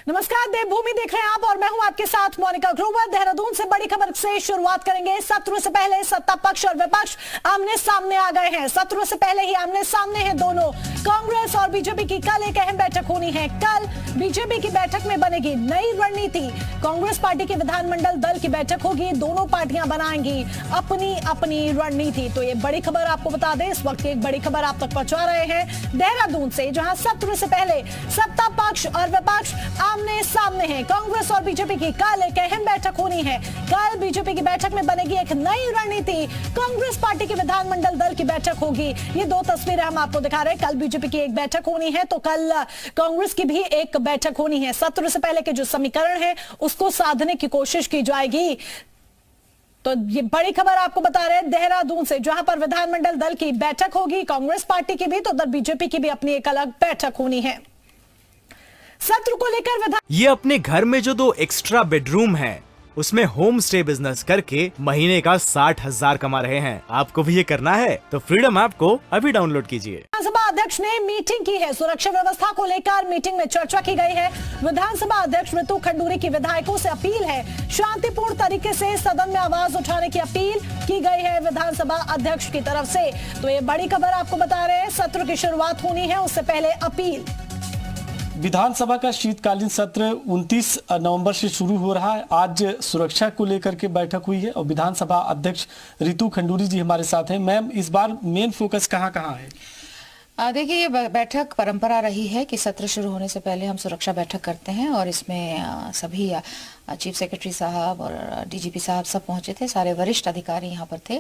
नमस्कार, देवभूमि देख रहे हैं आप और मैं हूं आपके साथ मोनिका ग्रोवर। देहरादून से बड़ी खबर से शुरुआत करेंगे। सत्र से पहले सत्ता पक्ष और विपक्ष आमने सामने आ गए हैं। सत्र से पहले ही आमने सामने हैं दोनों। कांग्रेस और बीजेपी की कल एक अहम बैठक होनी है। कल बीजेपी की बैठक में बनेगी नई रणनीति। कांग्रेस पार्टी के विधानमंडल दल की बैठक होगी। दोनों पार्टियां बनाएंगी अपनी अपनी रणनीति। तो ये बड़ी खबर आपको बता दें, इस वक्त एक बड़ी खबर आप तक पहुंचा रहे हैं देहरादून से, जहां सत्र से पहले सत्ता पक्ष और विपक्ष आमने सामने हैं। कांग्रेस और बीजेपी की कल एक अहम बैठक होनी है। कल बीजेपी की बैठक में बनेगी एक नई रणनीति। कांग्रेस पार्टी के विधानमंडल दल की बैठक होगी। ये दो तस्वीरें हम आपको दिखा रहे हैं। कल बीजेपी की एक बैठक होनी है तो कल कांग्रेस की भी एक बैठक होनी है। सत्र से पहले के जो समीकरण है उसको साधने की कोशिश की जाएगी। तो ये बड़ी खबर आपको बता रहे हैं देहरादून से, जहां पर विधानमंडल दल की बैठक होगी कांग्रेस पार्टी की भी, तो उधर बीजेपी की भी अपनी एक अलग बैठक होनी है। सत्र को लेकर ये अपने घर में जो 2 एक्स्ट्रा बेडरूम हैं, उसमें होम स्टे बिजनेस करके महीने का 60,000 कमा रहे हैं। आपको भी ये करना है तो फ्रीडम ऐप को अभी डाउनलोड कीजिए। विधानसभा अध्यक्ष ने मीटिंग की है। सुरक्षा व्यवस्था को लेकर मीटिंग में चर्चा की गई है। विधानसभा अध्यक्ष ऋतु खंडूरी की विधायकों से अपील है। शांतिपूर्ण तरीके से सदन में आवाज उठाने की अपील की गई है विधानसभा अध्यक्ष की तरफ से। तो ये बड़ी खबर आपको बता रहे हैं। सत्र की शुरुआत होनी है, उससे पहले अपील। विधानसभा का शीतकालीन सत्र 29 नवंबर से शुरू हो रहा है। आज सुरक्षा को लेकर के बैठक हुई है और विधानसभा अध्यक्ष ऋतु खंडूरी जी हमारे साथ हैं। मैम, इस बार मेन फोकस कहाँ है? देखिए, ये बैठक परंपरा रही है कि सत्र शुरू होने से पहले हम सुरक्षा बैठक करते हैं और इसमें सभी चीफ सेक्रेटरी साहब और डीजीपी साहब सब पहुंचे थे। सारे वरिष्ठ अधिकारी यहाँ पर थे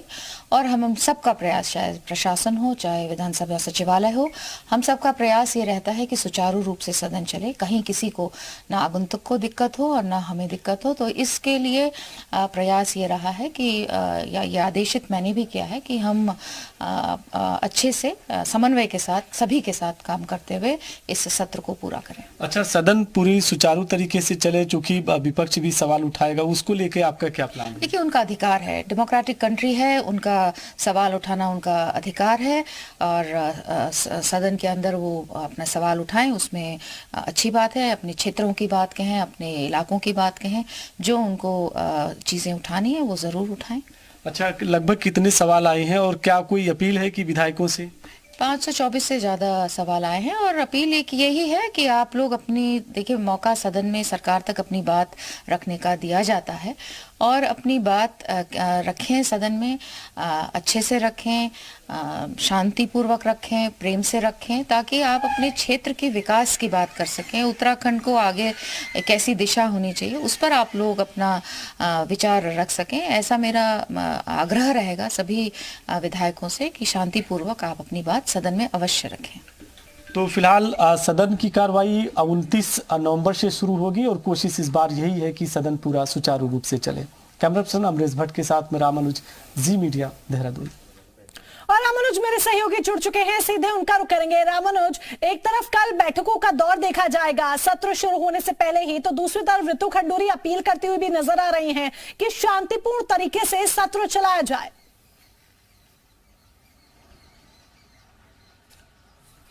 और हम सबका प्रयास, चाहे प्रशासन हो चाहे विधानसभा सचिवालय हो, हम सबका प्रयास ये रहता है कि सुचारू रूप से सदन चले, कहीं किसी को ना आगंतुक को दिक्कत हो और ना हमें दिक्कत हो। तो इसके लिए प्रयास ये रहा है कि ये आदेशित मैंने भी किया है कि हम अच्छे से समन्वय के साथ सभी के साथ काम करते हुए इस सत्र को पूरा करें। अच्छा, सदन पूरी सुचारू तरीके से चले, चूंकि विपक्ष भी सवाल उठाएगा, उसको लेके आपका क्या प्लान है? देखिए, उनका अधिकार है, डेमोक्रेटिक कंट्री है, उनका सवाल उठाना उनका अधिकार है और सदन के अंदर वो अपना सवाल उठाएं, उसमें अच्छी बात है। अपने क्षेत्रों की बात कहें, अपने इलाकों की बात कहें, जो उनको चीजें उठानी है वो जरूर उठाएं। अच्छा, लगभग कितने सवाल आए हैं और क्या कोई अपील है कि विधायकों से? 524 से ज़्यादा सवाल आए हैं और अपील एक यही है कि आप लोग अपनी, देखिए, मौका सदन में सरकार तक अपनी बात रखने का दिया जाता है और अपनी बात रखें सदन में, अच्छे से रखें, शांतिपूर्वक रखें, प्रेम से रखें, ताकि आप अपने क्षेत्र के विकास की बात कर सकें। उत्तराखंड को आगे कैसी दिशा होनी चाहिए उस पर आप लोग अपना विचार रख सकें। ऐसा मेरा आग्रह रहेगा सभी विधायकों से कि शांतिपूर्वक आप अपनी बात सदन में अवश्य रखें। तो फिलहाल सदन की कार्रवाई 29 नवंबर से शुरू होगी और कोशिश इस बार यही है कि सदन पूरा सुचारू रूप से चले। कैमरा पर्सन अमरेश भट्ट के साथ में रामानुज, जी मीडिया, देहरादून। और रामानुज मेरे सहयोगी जुड़ चुके हैं, सीधे उनका रुख करेंगे। रामानुज, एक तरफ कल बैठकों का दौर देखा जाएगा सत्र शुरू होने से पहले ही, तो दूसरी तरफ ऋतु खंडूरी अपील करती हुई भी नजर आ रही हैं कि शांतिपूर्ण तरीके से सत्र चलाया जाए।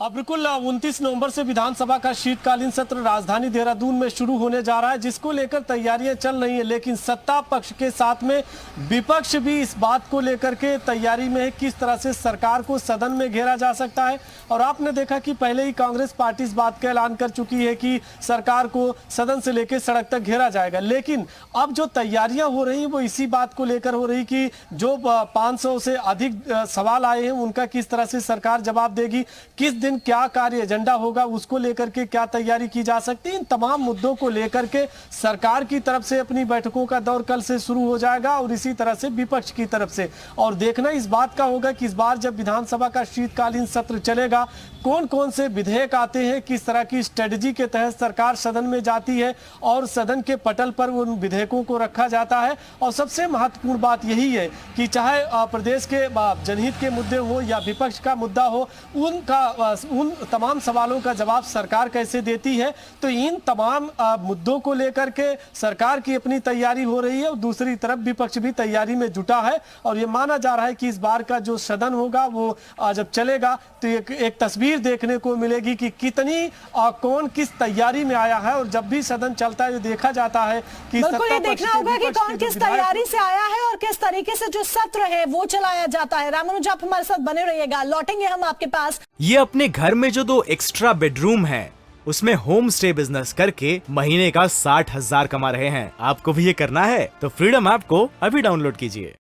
अब बिल्कुल 29 नवंबर से विधानसभा का शीतकालीन सत्र राजधानी देहरादून में शुरू होने जा रहा है, जिसको लेकर तैयारियां चल रही हैं। लेकिन सत्ता पक्ष के साथ में विपक्ष भी इस बात को लेकर के तैयारी में है किस तरह से सरकार को सदन में घेरा जा सकता है। और आपने देखा कि पहले ही कांग्रेस पार्टी इस बात का ऐलान कर चुकी है कि सरकार को सदन से लेकर सड़क तक घेरा जाएगा। लेकिन अब जो तैयारियां हो रही हैं वो इसी बात को लेकर हो रही कि जो 500 से अधिक सवाल आए हैं उनका किस तरह से सरकार जवाब देगी, किस क्या कार्य एजेंडा होगा, उसको लेकर के क्या तैयारी की जा सकती है। इन तमाम मुद्दों को लेकर के सरकार की तरफ से अपनी बैठकों का दौर कल से शुरू हो जाएगा और इसी तरह से विपक्ष की तरफ से। और देखना इस बात का होगा कि इस बार जब विधानसभा का शीतकालीन सत्र चलेगा, कौन कौन से विधेयक आते हैं, किस तरह की स्ट्रेटजी के तहत सरकार सदन में जाती है और सदन के पटल पर उन विधेयकों को रखा जाता है। और सबसे महत्वपूर्ण बात यही है कि चाहे प्रदेश के जनहित के मुद्दे हो या विपक्ष का मुद्दा हो, उनका उन तमाम सवालों का जवाब सरकार कैसे देती है। तो इन तमाम मुद्दों को लेकर के सरकार की अपनी तैयारी हो रही है और दूसरी तरफ विपक्ष भी तैयारी में जुटा है। और ये माना जा रहा है कि इस बार का जो सदन होगा वो जब चलेगा तो एक तस्वीर देखने को मिलेगी कि कितनी कौन किस तैयारी में आया है। और जब भी सदन चलता है देखा जाता है कि बिल्कुल ये देखना होगा कि कौन किस तैयारी से आया है और किस तरीके से जो सत्र है वो चलाया जाता है। रामानुज, आप हमारे साथ बने रहिएगा, लौटेंगे हम आपके पास। ये अपने घर में जो 2 एक्स्ट्रा बेडरूम है उसमें होम स्टे बिजनेस करके महीने का 60,000 कमा रहे हैं। आपको भी ये करना है तो फ्रीडम ऐप को अभी डाउनलोड कीजिए।